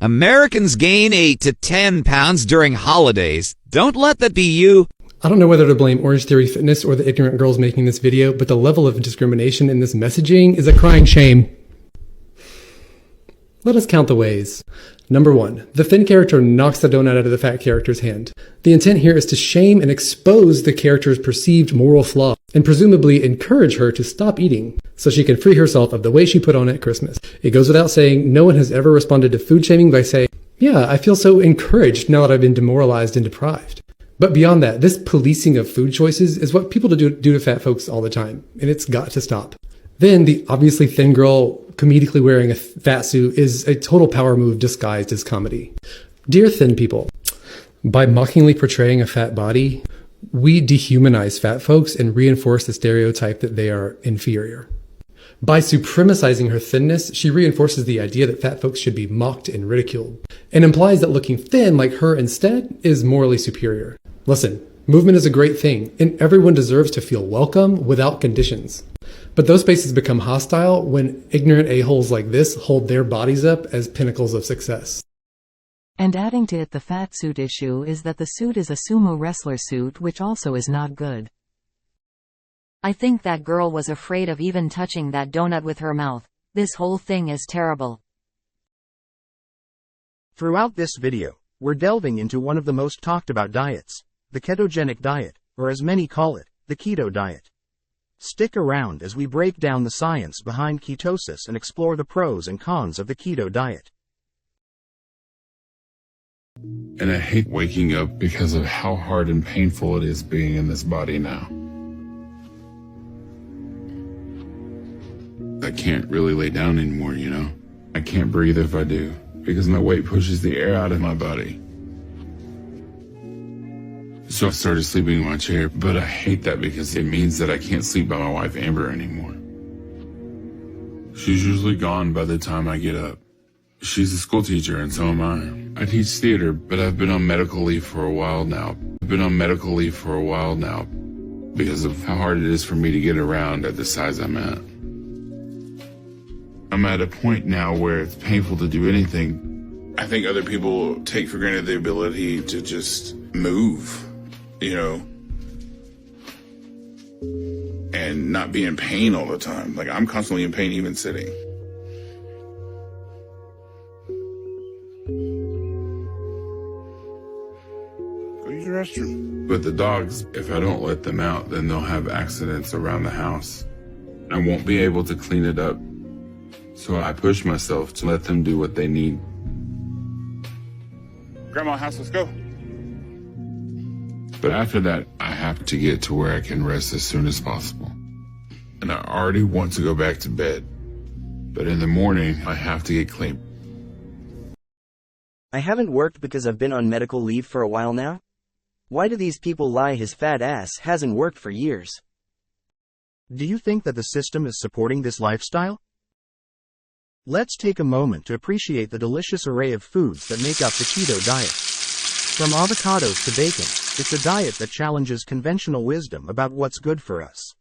Americans gain 8 to 10 pounds during holidays. Don't let that be you. I don't know whether to blame Orange Theory Fitness or the ignorant girls making this video, but the level of discrimination in this messaging is a crying shame. Let us count the ways. Number 1. The thin character knocks the donut out of the fat character's hand. The intent here is to shame and expose the character's perceived moral flaw, and presumably encourage her to stop eating, so she can free herself of the weight she put on at Christmas. It goes without saying, no one has ever responded to food shaming by saying, yeah, I feel so encouraged now that I've been demoralized and deprived. But beyond that, this policing of food choices is what people do to fat folks all the time, and it's got to stop. Then the obviously thin girl comedically wearing a fat suit is a total power move disguised as comedy. Dear thin people, by mockingly portraying a fat body, we dehumanize fat folks and reinforce the stereotype that they are inferior. By supremacizing her thinness, she reinforces the idea that fat folks should be mocked and ridiculed, and implies that looking thin like her instead is morally superior. Listen, movement is a great thing, and everyone deserves to feel welcome without conditions. But those spaces become hostile when ignorant a-holes like this hold their bodies up as pinnacles of success. And adding to it the fat suit issue is that the suit is a sumo wrestler suit, which also is not good. I think that girl was afraid of even touching that donut with her mouth. This whole thing is terrible. Throughout this video, we're delving into one of the most talked about diets, the ketogenic diet, or as many call it, the keto diet. Stick around as we break down the science behind ketosis and explore the pros and cons of the keto diet. And I hate waking up because of how hard and painful it is being in this body now. I can't really lay down anymore, you know? I can't breathe if I do, because my weight pushes the air out of my body. So I started sleeping in my chair, but I hate that because it means that I can't sleep by my wife Amber anymore. She's usually gone by the time I get up. She's a school teacher and so am I. I teach theater, but I've been on medical leave for a while now. Because of how hard it is for me to get around at the size I'm at. I'm at a point now where it's painful to do anything. I think other people take for granted the ability to just move, you know, and not be in pain all the time. Like, I'm constantly in pain even sitting. Go use the restroom. But the dogs, if I don't let them out, then they'll have accidents around the house. I won't be able to clean it up. So I push myself to let them do what they need. Grandma house, let's go. But after that, I have to get to where I can rest as soon as possible. And I already want to go back to bed. But in the morning, I have to get clean. I haven't worked because I've been on medical leave for a while now. Why do these people lie his fat ass hasn't worked for years? Do you think that the system is supporting this lifestyle? Let's take a moment to appreciate the delicious array of foods that make up the keto diet. From avocados to bacon, it's a diet that challenges conventional wisdom about what's good for us.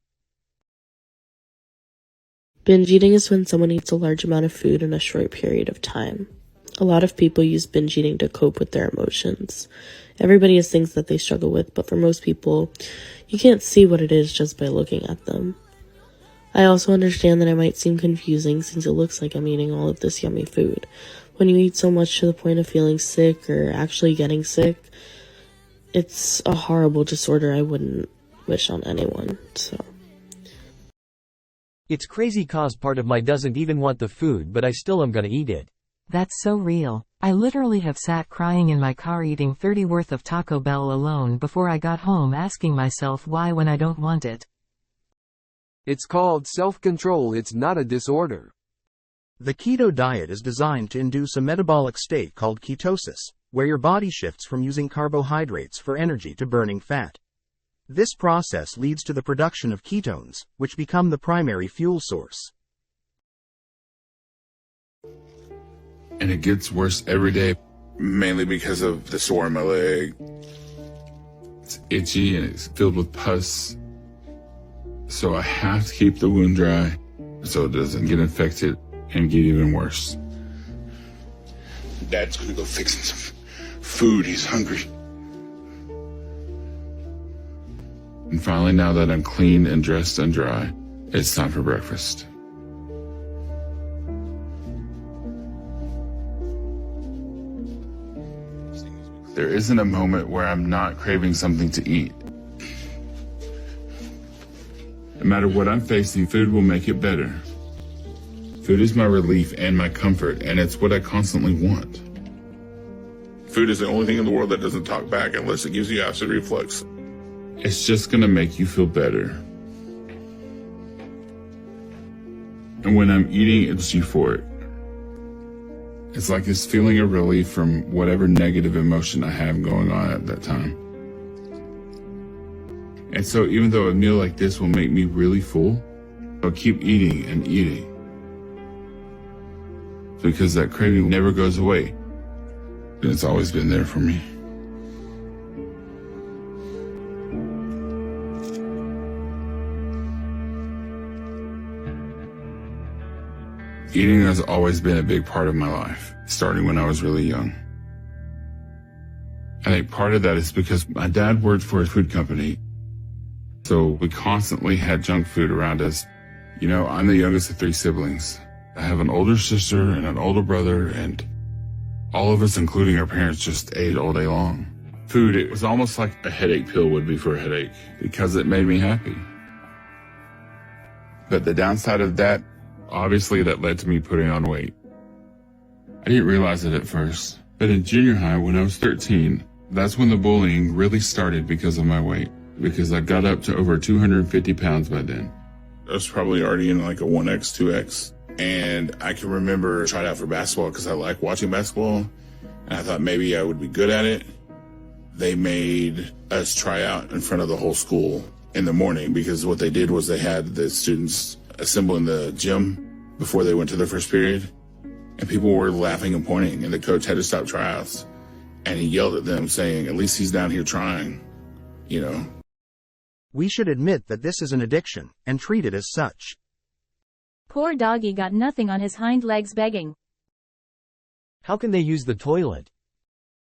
Binge eating is when someone eats a large amount of food in a short period of time. A lot of people use binge eating to cope with their emotions. Everybody has things that they struggle with, but for most people, you can't see what it is just by looking at them. I also understand that it might seem confusing since it looks like I'm eating all of this yummy food. When you eat so much to the point of feeling sick or actually getting sick, it's a horrible disorder I wouldn't wish on anyone, so. It's crazy cause part of my doesn't even want the food, but I still am gonna eat it. That's so real. I literally have sat crying in my car eating 30 worth of Taco Bell alone before I got home, asking myself why when I don't want it. It's called self-control, it's not a disorder. The keto diet is designed to induce a metabolic state called ketosis, where your body shifts from using carbohydrates for energy to burning fat. This process leads to the production of ketones, which become the primary fuel source. And it gets worse every day, mainly because of the sore in my leg. It's itchy and it's filled with pus. So I have to keep the wound dry so it doesn't get infected and get even worse. Dad's gonna go fix him some food. He's hungry. And finally, now that I'm clean and dressed and dry, it's time for breakfast. There isn't a moment where I'm not craving something to eat. No matter what I'm facing, food will make it better. Food is my relief and my comfort, and it's what I constantly want. Food is the only thing in the world that doesn't talk back unless it gives you acid reflux. It's just gonna make you feel better. And when I'm eating, it's euphoric. It's like this feeling of relief from whatever negative emotion I have going on at that time. And so even though a meal like this will make me really full, I'll keep eating and eating. Because that craving never goes away. And it's always been there for me. Eating has always been a big part of my life, starting when I was really young. I think part of that is because my dad worked for a food company, so we constantly had junk food around us. You know, I'm the youngest of 3 siblings. I have an older sister and an older brother, and all of us, including our parents, just ate all day long. Food, it was almost like a headache pill would be for a headache, because it made me happy. But the downside of that, obviously that led to me putting on weight. I didn't realize it at first, but in junior high when I was 13, that's when the bullying really started because of my weight, because I got up to over 250 pounds by then. I was probably already in like a 1X, 2X, and I can remember trying out for basketball because I like watching basketball, and I thought maybe I would be good at it. They made us try out in front of the whole school in the morning because what they did was they had the students assemble in the gym before they went to their first period, and people were laughing and pointing, and the coach had to stop tryouts, and he yelled at them saying, at least he's down here trying, you know. We should admit that this is an addiction and treat it as such. Poor doggy got nothing on his hind legs begging. How can they use the toilet?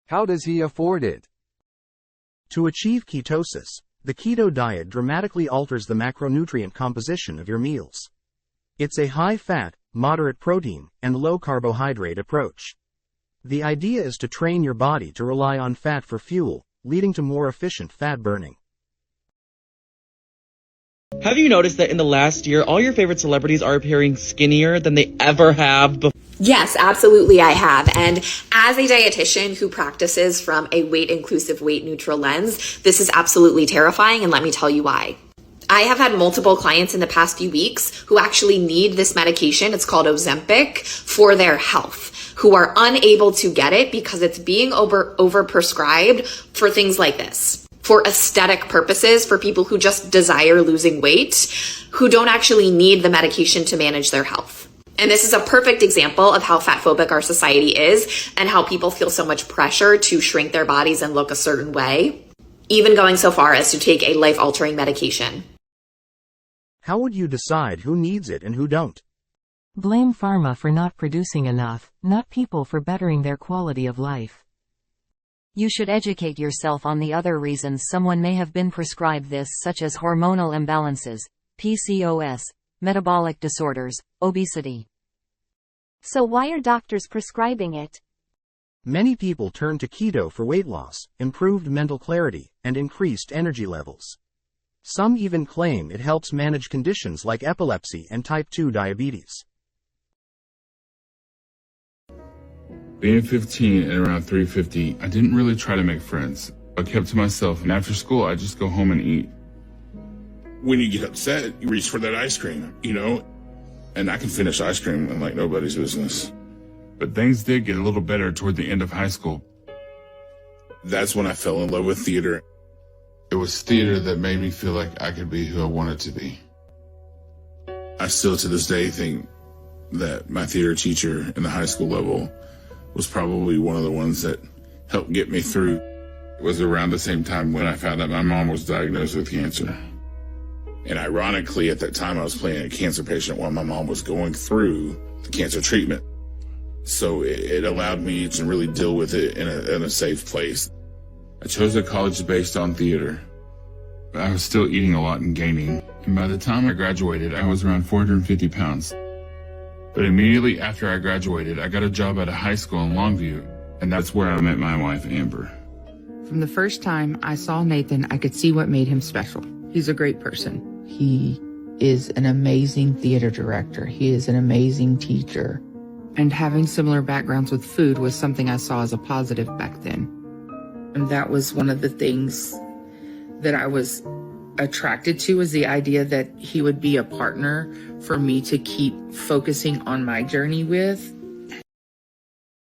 How does he afford it? To achieve ketosis, the keto diet dramatically alters the macronutrient composition of your meals. It's a high-fat, moderate protein, and low-carbohydrate approach. The idea is to train your body to rely on fat for fuel, leading to more efficient fat burning. Have you noticed that in the last year, all your favorite celebrities are appearing skinnier than they ever have before? Yes, absolutely I have. And as a dietitian who practices from a weight-inclusive, weight-neutral lens, this is absolutely terrifying, and let me tell you why. I have had multiple clients in the past few weeks who actually need this medication, it's called Ozempic, for their health, who are unable to get it because it's being overprescribed for things like this. For aesthetic purposes, for people who just desire losing weight, who don't actually need the medication to manage their health. And this is a perfect example of how fat phobic our society is and how people feel so much pressure to shrink their bodies and look a certain way, even going so far as to take a life-altering medication. How would you decide who needs it and who don't? Blame pharma for not producing enough, not people for bettering their quality of life. You should educate yourself on the other reasons someone may have been prescribed this, such as hormonal imbalances, PCOS, metabolic disorders, obesity. So why are doctors prescribing it? Many people turn to keto for weight loss, improved mental clarity, and increased energy levels. Some even claim it helps manage conditions like epilepsy and type 2 diabetes. Being 15 and around 350, I didn't really try to make friends. I kept to myself, and after school, I just go home and eat. When you get upset, you reach for that ice cream, you know? And I can finish ice cream like nobody's business. But things did get a little better toward the end of high school. That's when I fell in love with theater. It was theater that made me feel like I could be who I wanted to be. I still to this day think that my theater teacher in the high school level was probably one of the ones that helped get me through. It was around the same time when I found out my mom was diagnosed with cancer. And ironically, at that time, I was playing a cancer patient while my mom was going through the cancer treatment. So it allowed me to really deal with it in a safe place. I chose a college based on theater. I was still eating a lot and gaining. And by the time I graduated, I was around 450 pounds. But immediately after I graduated, I got a job at a high school in Longview. And that's where I met my wife, Amber. From the first time I saw Nathan, I could see what made him special. He's a great person. He is an amazing theater director. He is an amazing teacher. And having similar backgrounds with food was something I saw as a positive back then. And that was one of the things that I was attracted to, was the idea that he would be a partner for me to keep focusing on my journey with.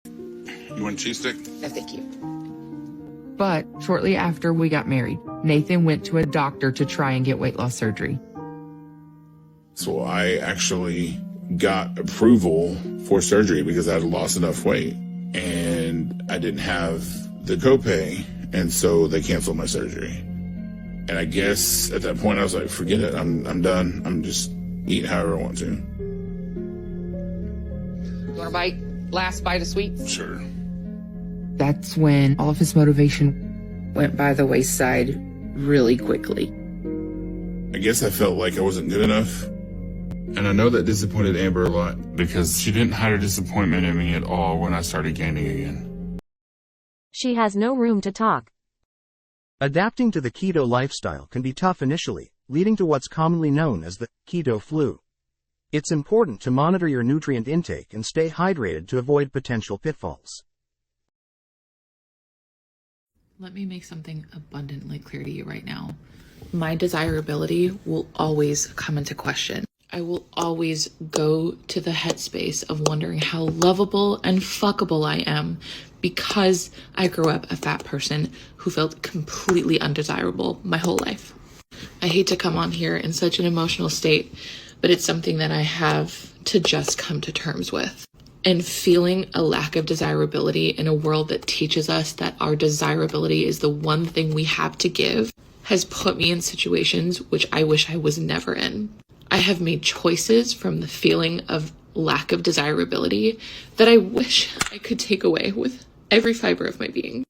You want a cheese stick? No, thank you. But shortly after we got married, Nathan went to a doctor to try and get weight loss surgery. So I actually got approval for surgery because I had lost enough weight and I didn't have the copay, and so they canceled my surgery. And I guess at that point I was like, forget it, I'm done. I'm just eating however I want to. You want a bite? Last bite of sweets? Sure. That's when all of his motivation went by the wayside really quickly. I guess I felt like I wasn't good enough. And I know that disappointed Amber a lot because she didn't hide her disappointment in me at all when I started gaining again. She has no room to talk. Adapting to the keto lifestyle can be tough initially, leading to what's commonly known as the keto flu. It's important to monitor your nutrient intake and stay hydrated to avoid potential pitfalls. Let me make something abundantly clear to you right now. My desirability will always come into question. I will always go to the headspace of wondering how lovable and fuckable I am because I grew up a fat person who felt completely undesirable my whole life. I hate to come on here in such an emotional state, but it's something that I have to just come to terms with. And feeling a lack of desirability in a world that teaches us that our desirability is the one thing we have to give has put me in situations which I wish I was never in. I have made choices from the feeling of lack of desirability that I wish I could take away with every fiber of my being.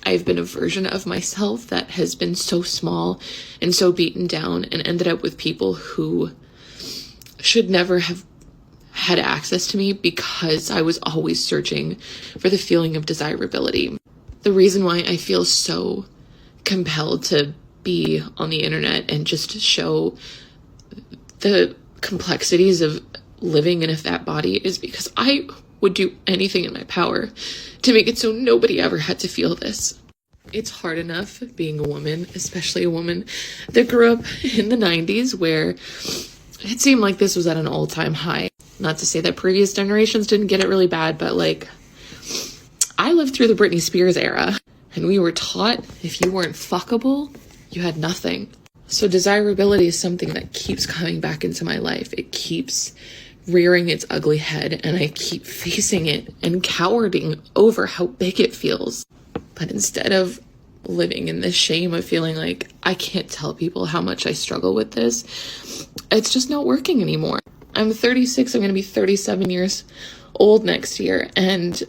I've been a version of myself that has been so small and so beaten down and ended up with people who should never have had access to me because I was always searching for the feeling of desirability. The reason why I feel so compelled to be on the internet and just show the complexities of living in a fat body is because I would do anything in my power to make it so nobody ever had to feel this. It's hard enough being a woman, especially a woman that grew up in the 90s where it seemed like this was at an all-time high. Not to say that previous generations didn't get it really bad, but like, I lived through the Britney Spears era and we were taught if you weren't fuckable, you had nothing. So desirability is something that keeps coming back into my life. It keeps rearing its ugly head and I keep facing it and cowering over how big it feels. But instead of living in this shame of feeling like I can't tell people how much I struggle with this, it's just not working anymore. I'm 36, I'm going to be 37 years old next year, and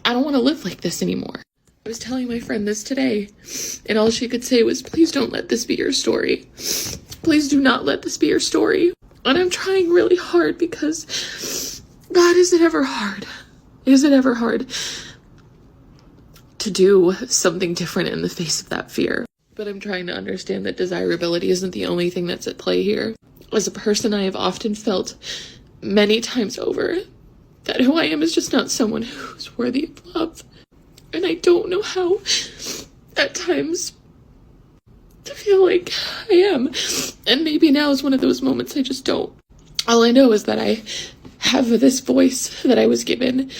I don't want to live like this anymore. I was telling my friend this today, and all she could say was, please don't let this be your story. Please do not let this be your story. And I'm trying really hard because, God, is it ever hard? Is it ever hard to do something different in the face of that fear? But I'm trying to understand that desirability isn't the only thing that's at play here. As a person, I have often felt many times over that who I am is just not someone who's worthy of love. And I don't know how, at times, to feel like I am. And maybe now is one of those moments I just don't. All I know is that I have this voice that I was given,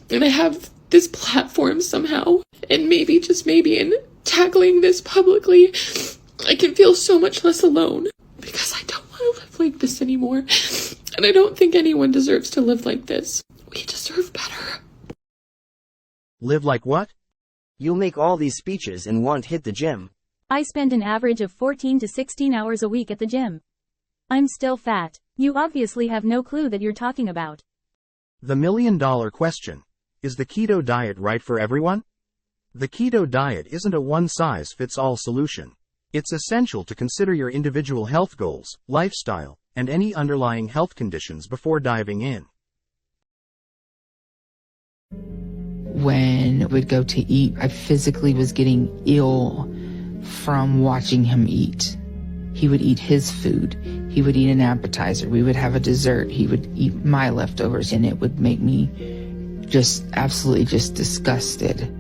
and I have this platform somehow. And maybe, just maybe, in tackling this publicly, I can feel so much less alone. Because I don't want to live like this anymore. And I don't think anyone deserves to live like this. We deserve better. Live like what? You'll make all these speeches and won't hit the gym. I spend an average of 14 to 16 hours a week at the gym. I'm still fat. You obviously have no clue that you're talking about. The million-dollar question: is the keto diet right for everyone? The keto diet isn't a one-size-fits-all solution. It's essential to consider your individual health goals, lifestyle, and any underlying health conditions before diving in. When we'd go to eat, I physically was getting ill from watching him eat. He would eat his food. He would eat an appetizer. We would have a dessert. He would eat my leftovers, and it would make me just absolutely just disgusted.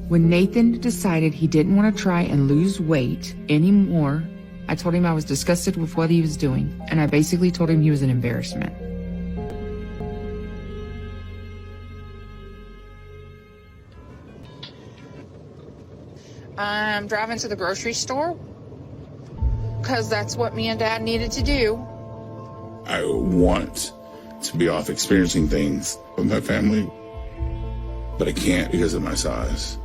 When Nathan decided he didn't want to try and lose weight anymore, I told him I was disgusted with what he was doing, and I basically told him he was an embarrassment. I'm driving to the grocery store because that's what me and Dad needed to do. I want to be off experiencing things with my family, but I can't because of my size.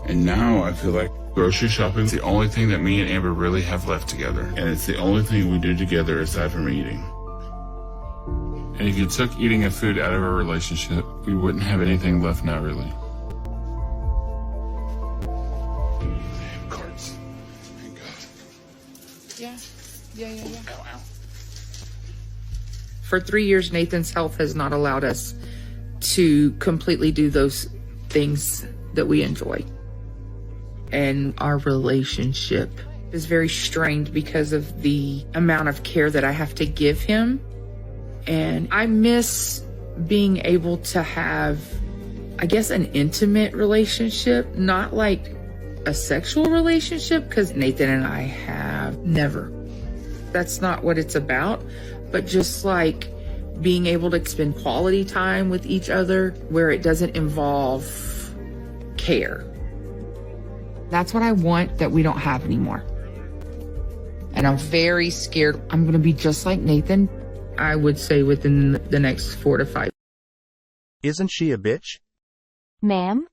And now I feel like grocery shopping is the only thing that me and Amber really have left together. And it's the only thing we do together aside from eating. And if you took eating and food out of our relationship, we wouldn't have anything left now, really. Cards. Thank God. Yeah. Ow, ow. For 3 years, Nathan's health has not allowed us to completely do those things that we enjoy. And our relationship is very strained because of the amount of care that I have to give him. And I miss being able to have, I guess, an intimate relationship, not like a sexual relationship, because Nathan and I have never. That's not what it's about, but just like being able to spend quality time with each other where it doesn't involve care. That's what I want that we don't have anymore. And I'm very scared I'm going to be just like Nathan, I would say within the next 4 to 5. Isn't she a bitch? Ma'am?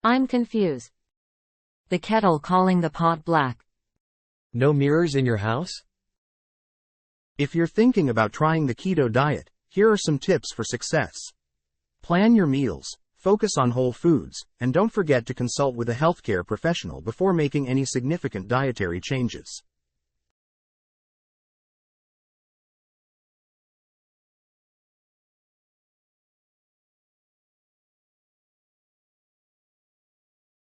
I'm confused. The kettle calling the pot black. No mirrors in your house? If you're thinking about trying the keto diet, here are some tips for success. Plan your meals, focus on whole foods, and don't forget to consult with a healthcare professional before making any significant dietary changes.